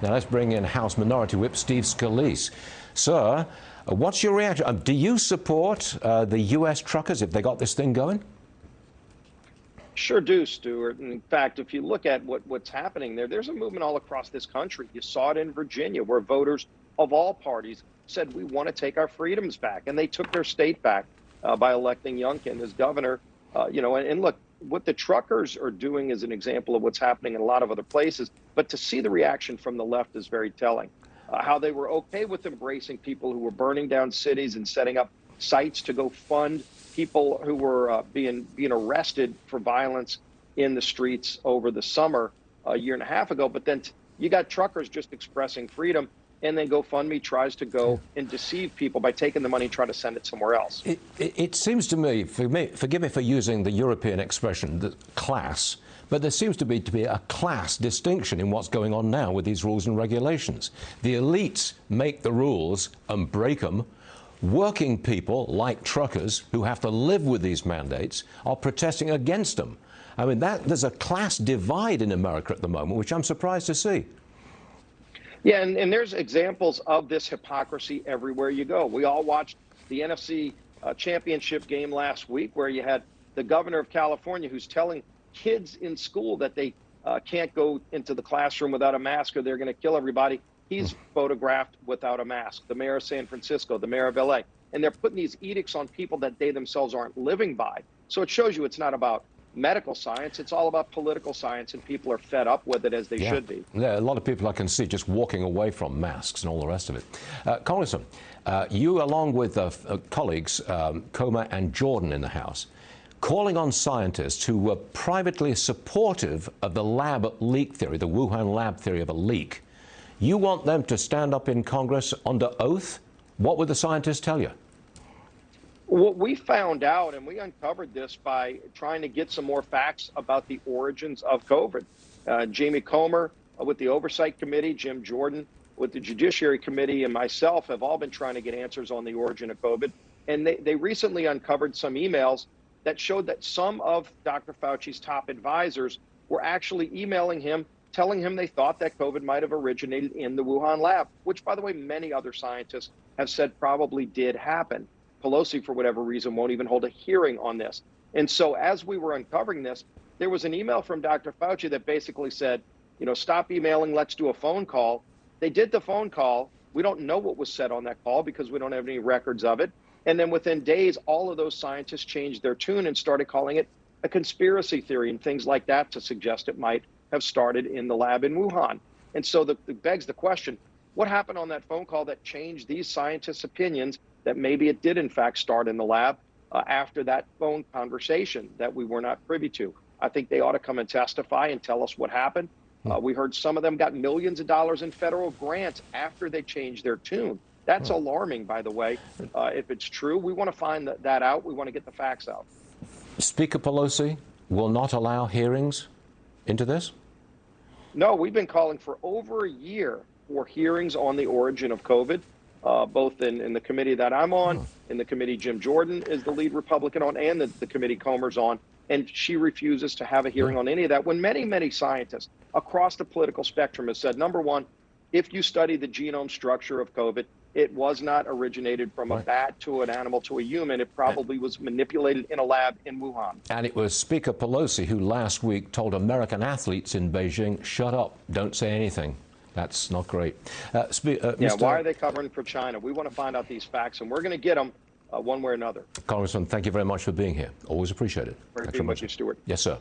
Now let's bring in House Minority Whip Steve Scalise. Sir, what's your reaction? Do you support the U.S. truckers if they got this thing going? Sure do, Stuart. In fact, if you look at what's happening there's a movement all across this country. You saw it in Virginia, where voters of all parties said, we want to take our freedoms back. And they took their state back by electing Youngkin as governor. And look, what the truckers are doing is an example of what's happening in a lot of other places. But to see the reaction from the left is very telling. How they were okay with embracing people who were burning down cities and setting up sites to go fund people who were being arrested for violence in the streets over the summer a year and a half ago. But then you got truckers just expressing freedom, and then GoFundMe tries to go and deceive people by taking the money and trying to send it somewhere else. It seems to me, forgive me for using the European expression, the class, but there seems to be a class distinction in what's going on now with these rules and regulations. The elites make the rules and break them. Working people, like truckers, who have to live with these mandates, are protesting against them. I mean, there's a class divide in America at the moment, which I'm surprised to see. Yeah, and there's examples of this hypocrisy everywhere you go. We all watched the NFC championship game last week, where you had the governor of California who's telling kids in school that they can't go into the classroom without a mask or they're going to kill everybody. He's photographed without a mask. The mayor of San Francisco, the mayor of LA. And they're putting these edicts on people that they themselves aren't living by. So it shows you it's not about medical science. It's all about political science, and people are fed up with it, as they should be. Yeah, a lot of people I can see just walking away from masks and all the rest of it. Congressman, you, along with colleagues Comer and Jordan in the House, calling on scientists who were privately supportive of the lab leak theory, the Wuhan lab theory of a leak. You want them to stand up in Congress under oath? What would the scientists tell you? What we found out, and we uncovered this by trying to get some more facts about the origins of COVID. Jamie Comer with the Oversight Committee, Jim Jordan with the Judiciary Committee, and myself have all been trying to get answers on the origin of COVID. And they recently uncovered some emails that showed that some of Dr. Fauci's top advisors were actually emailing him, telling him they thought that COVID might have originated in the Wuhan lab, which, by the way, many other scientists have said probably did happen. Pelosi, for whatever reason, won't even hold a hearing on this. And so as we were uncovering this, there was an email from Dr. Fauci that basically said, stop emailing, let's do a phone call. They did the phone call. We don't know what was said on that call because we don't have any records of it. And then within days, all of those scientists changed their tune and started calling it a conspiracy theory and things like that to suggest it might have started in the lab in Wuhan. And so it begs the question, what happened on that phone call that changed these scientists' opinions that maybe it did in fact start in the lab after that phone conversation that we were not privy to? I think they ought to come and testify and tell us what happened. We heard some of them got millions of dollars in federal grants after they changed their tune. That's alarming, by the way. If it's true, we want to find that out. We want to get the facts out. Speaker Pelosi will not allow hearings into this? No, we've been calling for over a year for hearings on the origin of COVID, both in the committee that I'm on, in the committee Jim Jordan is the lead Republican on, and the committee Comer's on. And she refuses to have a hearing on any of that, when many, many scientists across the political spectrum have said, number one, if you study the genome structure of COVID, it was not originated from a bat to an animal to a human. It probably was manipulated in a lab in Wuhan. And it was Speaker Pelosi who last week told American athletes in Beijing, shut up, don't say anything. That's not great. Why are they covering for China? We want to find out these facts, and we're going to get them one way or another. Congressman, thank you very much for being here. Always appreciate it. Very much, Stuart. Yes, sir.